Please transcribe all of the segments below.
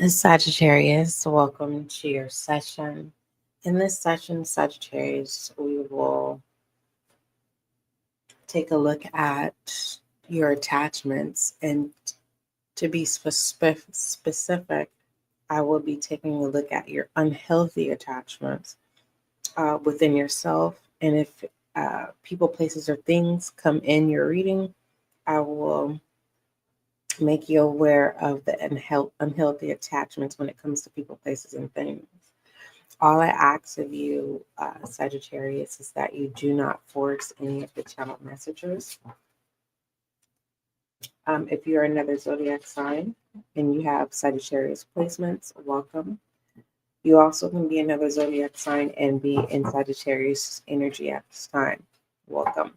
Sagittarius, welcome to your session. In this session, Sagittarius, we will take a look at your attachments. And to be specific, I will be taking a look at your unhealthy attachments within yourself. And if people, places, or things come in your reading, I will make you aware of the unhealthy attachments when it comes to people, places, and things. All I ask of you, Sagittarius, is that you do not force any of the channel messages. If you're another zodiac sign and you have Sagittarius placements, welcome. You also can be another zodiac sign and be in Sagittarius energy at this time. Welcome.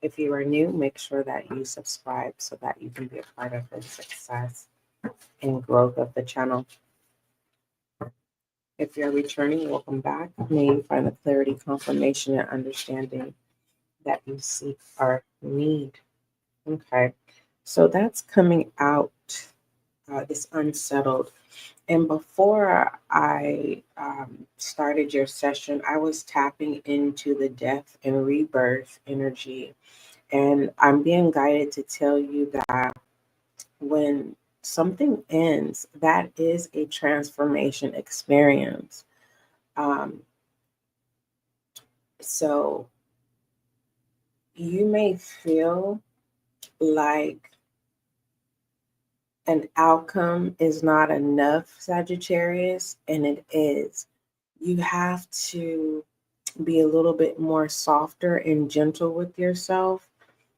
If you are new, make sure that you subscribe so that you can be a part of the success and growth of the channel. If you're returning, welcome back. May you find the clarity, confirmation, and understanding that you seek or need. Okay, so that's coming out, this unsettled. And before I started your session, I was tapping into the death and rebirth energy. And I'm being guided to tell you that when something ends, that is a transformation experience. So you may feel like an outcome is not enough, Sagittarius, and it is. You have to be a little bit more softer and gentle with yourself,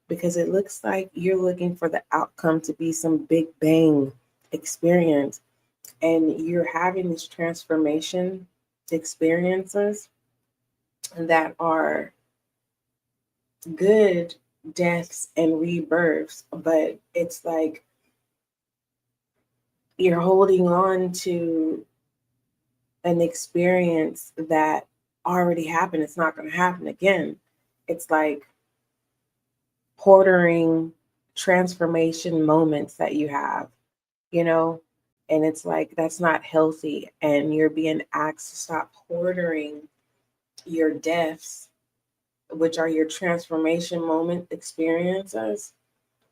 because it looks like you're looking for the outcome to be some big bang experience, and you're having these transformation experiences that are good deaths and rebirths, but it's like you're holding on to an experience that already happened. It's not going to happen again. It's like hoarding transformation moments that you have, you know, and it's like that's not healthy. And you're being asked to stop hoarding your deaths, which are your transformation moment experiences,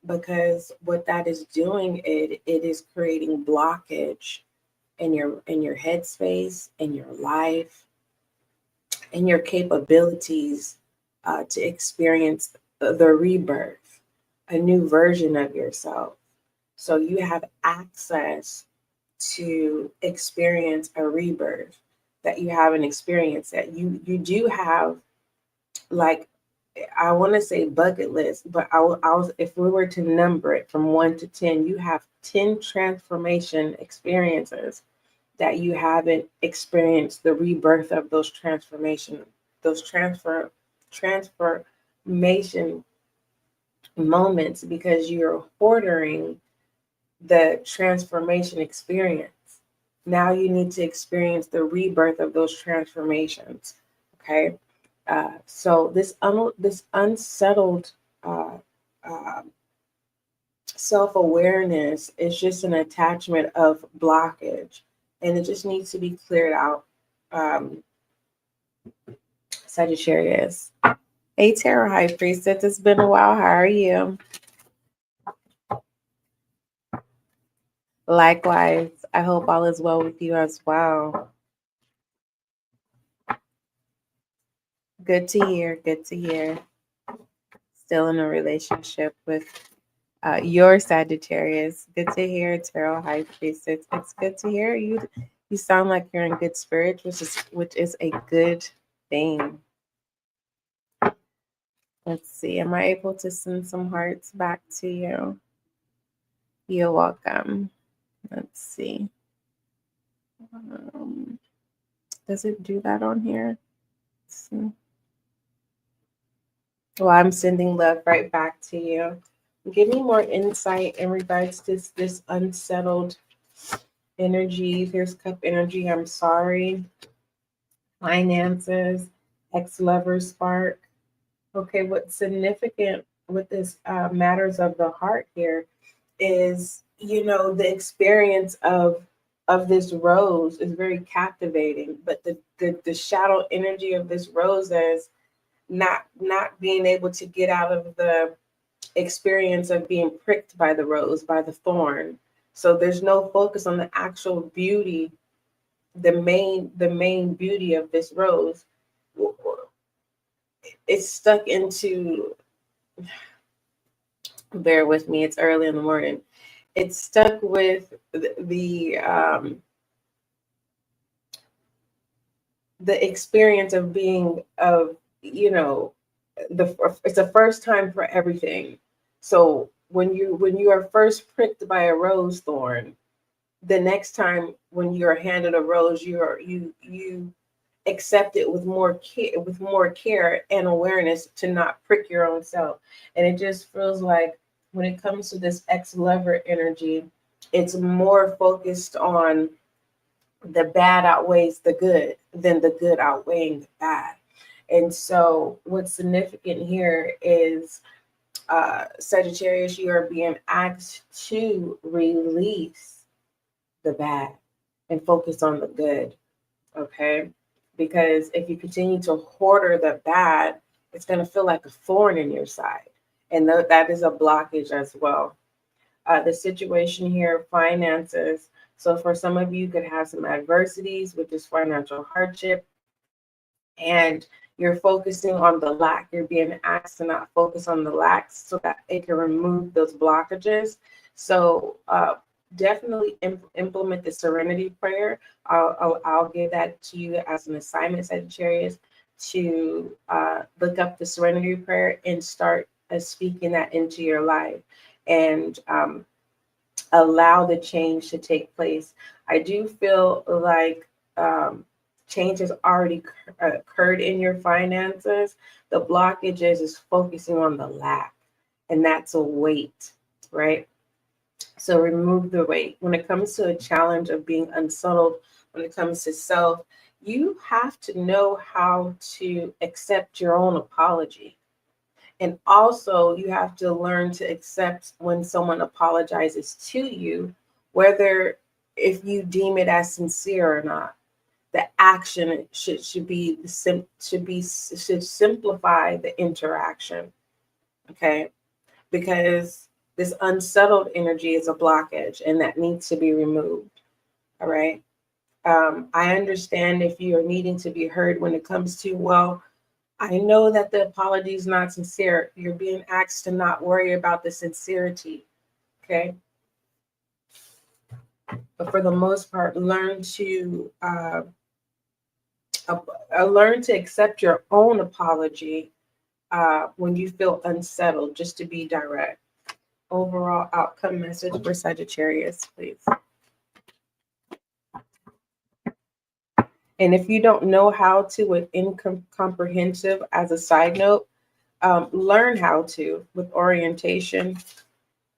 because what that is doing, it is creating blockage in your headspace, in your life, in your capabilities to experience the rebirth, a new version of yourself. So you have access to experience a rebirth that you haven't experienced, that you do have, like, I want to say bucket list, but I was, if we were to number it from 1 to 10, you have 10 transformation experiences that you haven't experienced the rebirth of those transformation moments, because you're hoarding the transformation experience. Now you need to experience the rebirth of those transformations. Okay. So this unsettled self-awareness is just an attachment of blockage, and it just needs to be cleared out. Sagittarius. Hey, Tarot High Priestess, it's been a while. How are you? Likewise, I hope all is well with you as well. Good to hear. Good to hear. Still in a relationship with your Sagittarius. Good to hear, Tarot High Priestess. It's good to hear you. You sound like you're in good spirits, which is a good thing. Let's see. Am I able to send some hearts back to you? You're welcome. Let's see. Does it do that on here? Let's see. Well, I'm sending love right back to you. Give me more insight in regards to this unsettled energy. Here's cup energy. I'm sorry. Finances, ex-lover spark. Okay, what's significant with this matters of the heart here is, the experience of this rose is very captivating, but the shadow energy of this rose is not being able to get out of the experience of being pricked by the rose, by the thorn. So there's no focus on the actual beauty, the main beauty of this rose. It's stuck into, bear with me, it's early in the morning. It's stuck with the experience of being of it's a first time for everything. So when you are first pricked by a rose thorn, the next time when you're handed a rose, you accept it with more care and awareness to not prick your own self. And it just feels like when it comes to this ex-lover energy, it's more focused on the bad outweighs the good than the good outweighing the bad. And so what's significant here is Sagittarius, you are being asked to release the bad and focus on the good. Okay? Because if you continue to hoard the bad, it's going to feel like a thorn in your side. And that is a blockage as well. The situation here, finances. So for some of you, could have some adversities, which is financial hardship, and you're focusing on the lack. You're being asked to not focus on the lacks so that it can remove those blockages. So definitely implement the serenity prayer. I'll give that to you as an assignment, Sagittarius, to look up the serenity prayer and start speaking that into your life, and allow the change to take place. I do feel like change has already occurred in your finances. The blockage is focusing on the lack, and that's a weight, right? So remove the weight. When it comes to a challenge of being unsettled, when it comes to self, you have to know how to accept your own apology. And also, you have to learn to accept when someone apologizes to you, whether if you deem it as sincere or not. The action should simplify the interaction. Okay, because this unsettled energy is a blockage, and that needs to be removed. All right. I understand if you are needing to be heard when it comes to, well, I know that the apology is not sincere. You're being asked to not worry about the sincerity. Okay. But for the most part, learn to accept your own apology when you feel unsettled, just to be direct. Overall outcome message for Sagittarius, please. And if you don't know how to with incomprehensive, as a side note, learn how to with orientation,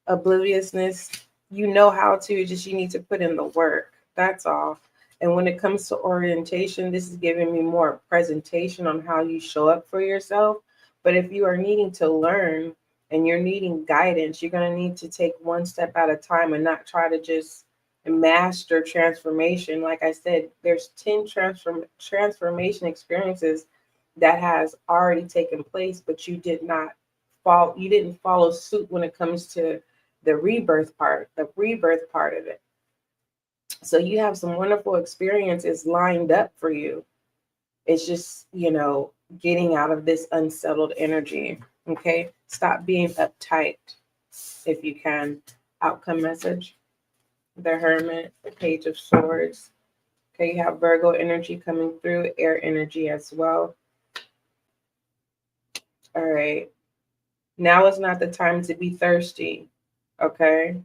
obliviousness. You know how to, just you need to put in the work. That's all. And when it comes to orientation, this is giving me more presentation on how you show up for yourself. But if you are needing to learn and you're needing guidance, you're going to need to take one step at a time and not try to just master transformation. Like I said, there's 10 transformation experiences that has already taken place, but you didn't follow suit when it comes to the rebirth part of it. So you have some wonderful experiences lined up for you. It's just, getting out of this unsettled energy. Okay. Stop being uptight if you can. Outcome message. The Hermit, the Page of Swords. Okay. You have Virgo energy coming through, air energy as well. All right. Now is not the time to be thirsty, okay?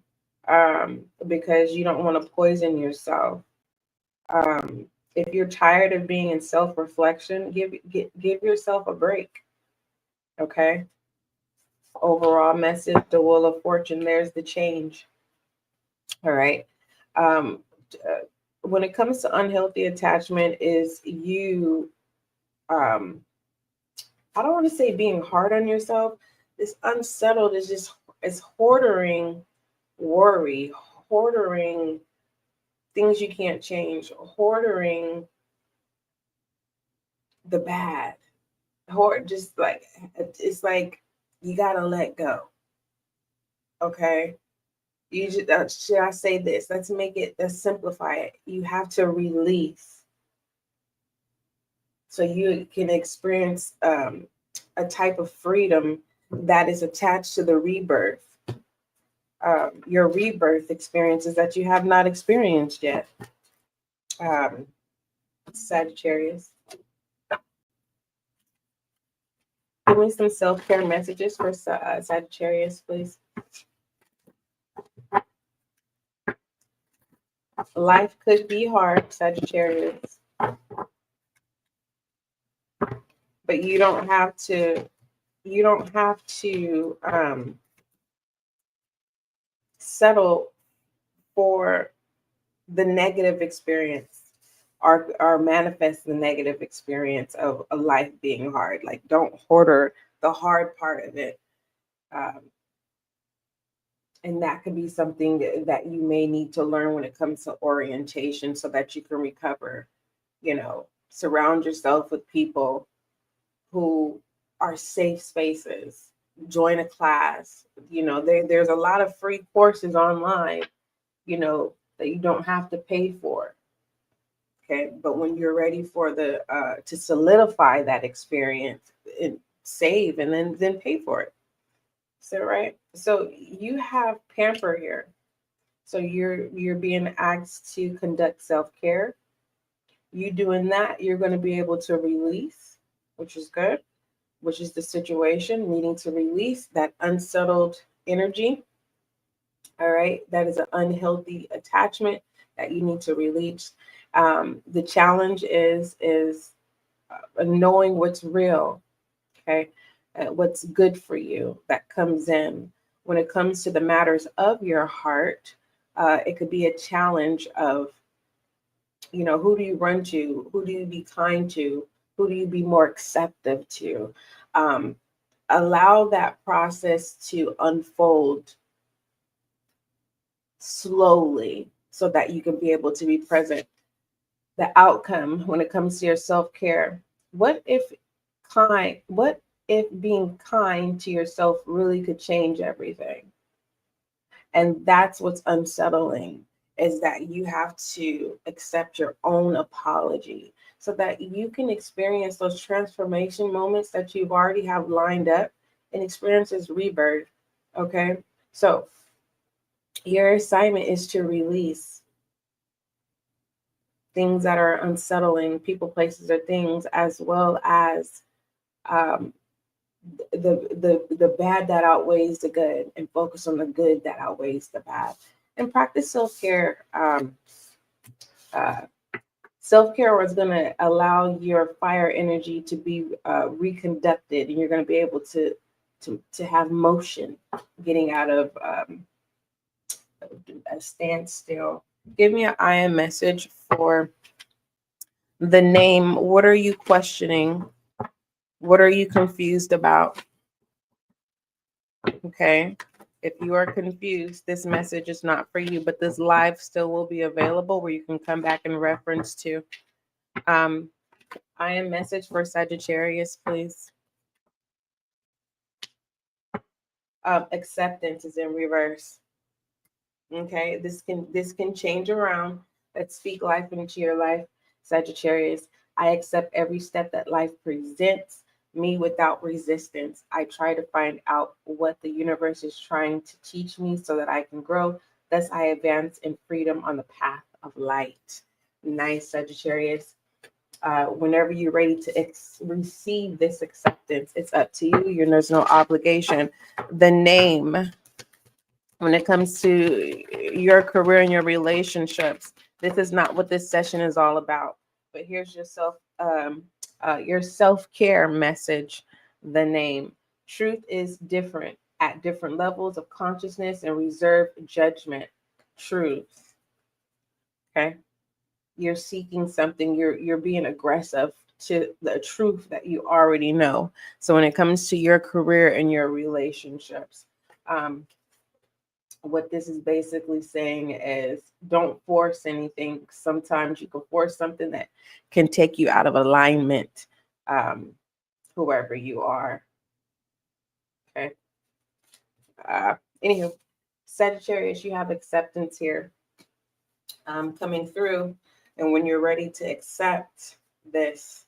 Because you don't want to poison yourself. If you're tired of being in self-reflection, give yourself a break, okay? Overall message, the Wheel of Fortune, there's the change, all right? Um, when it comes to unhealthy attachment is you, um, I don't want to say being hard on yourself. This unsettled is just, it's hoarding worry, hoarding things you can't change, hoarding the bad, hoard just like, it's like you gotta let go. Okay. You just, should I say this? Let's simplify it. You have to release so you can experience a type of freedom that is attached to the rebirth. Your rebirth experiences that you have not experienced yet. Sagittarius. Give me some self-care messages for Sagittarius, please. Life could be hard, Sagittarius, but you don't have to settle for the negative experience or manifest the negative experience of a life being hard. Like, don't hoard the hard part of it. And that could be something that you may need to learn when it comes to orientation so that you can recover. Surround yourself with people who are safe spaces. Join a class. There's a lot of free courses online, that you don't have to pay for. Okay. But when you're ready for to solidify that experience, save and then pay for it. Is that right? So you have pamper here. So you're being asked to conduct self-care. You doing that, you're going to be able to release, which is good, which is the situation, needing to release that unsettled energy. All right. That is an unhealthy attachment that you need to release. The challenge is knowing what's real. Okay. What's good for you that comes in. When it comes to the matters of your heart, it could be a challenge of, who do you run to? Who do you be kind to? Who do you be more acceptive to? Allow that process to unfold slowly so that you can be able to be present. The outcome when it comes to your self-care. What if being kind to yourself really could change everything? And that's what's unsettling, is that you have to accept your own apology so that you can experience those transformation moments that you've already have lined up and experience this rebirth. Okay. So your assignment is to release things that are unsettling, people, places, or things, as well as the bad that outweighs the good, and focus on the good that outweighs the bad, and practice self-care. Self-care is going to allow your fire energy to be reconducted, and you're going to be able to have motion, getting out of a standstill. Give me an IM message for the name. What are you questioning? What are you confused about? Okay. If you are confused, this message is not for you, but this live still will be available where you can come back and reference to. IM message for Sagittarius, please. Acceptance is in reverse. Okay, this can change around. Let's speak life into your life, Sagittarius. I accept every step that life presents me without resistance. I try to find out what the universe is trying to teach me so that I can grow. Thus, I advance in freedom on the path of light. Nice, Sagittarius. Whenever you're ready to receive this acceptance, it's up to you. There's no obligation. The name, when it comes to your career and your relationships, this is not what this session is all about. But here's your self-care message. The name. Truth is different at different levels of consciousness and reserve judgment. Truth. Okay. You're seeking something. You're being aggressive to the truth that you already know. So when it comes to your career and your relationships, what this is basically saying is don't force anything. Sometimes you can force something that can take you out of alignment, whoever you are. Okay. Anywho, Sagittarius, you have acceptance here coming through. And when you're ready to accept this,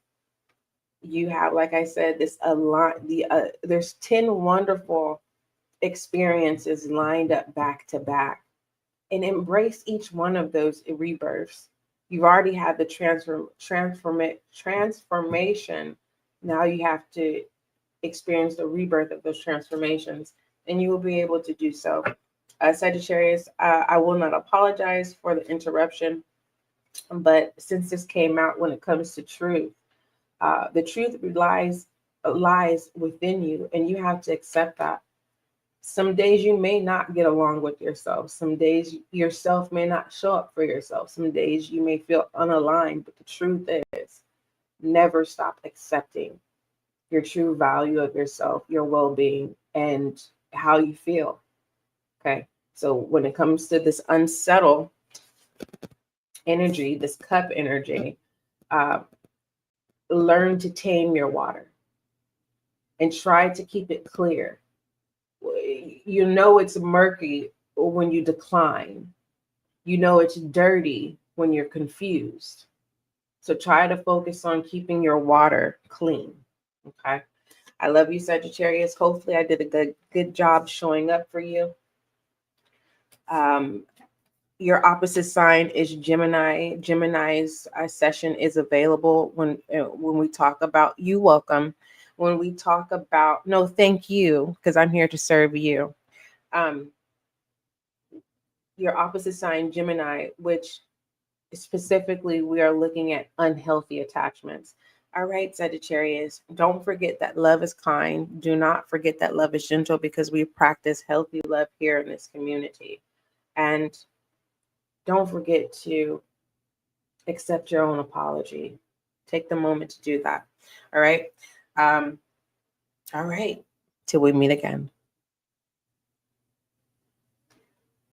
you have, like I said, there's 10 wonderful experiences lined up back to back, and embrace each one of those rebirths. You've already had the transformation. Now you have to experience the rebirth of those transformations, and you will be able to do so. Sagittarius, I will not apologize for the interruption, but since this came out, when it comes to truth, the truth lies within you, and you have to accept that. Some days you may not get along with yourself. Some days yourself may not show up for yourself. Some days you may feel unaligned, but the truth is, never stop accepting your true value of yourself, your well-being, and how you feel. Okay. So when it comes to this unsettled energy, this cup energy, learn to tame your water and try to keep it clear. You know it's murky when you decline. You know it's dirty when you're confused. So try to focus on keeping your water clean. Okay. I love you, Sagittarius. Hopefully I did a good job showing up for you. Your opposite sign is Gemini. Gemini's session is available when we talk about you. Welcome. When we talk about, no, thank you, because I'm here to serve you. Your opposite sign, Gemini, which specifically we are looking at unhealthy attachments. All right, Sagittarius, don't forget that love is kind. Do not forget that love is gentle, because we practice healthy love here in this community. And don't forget to accept your own apology. Take the moment to do that. All right. All right. Till we meet again.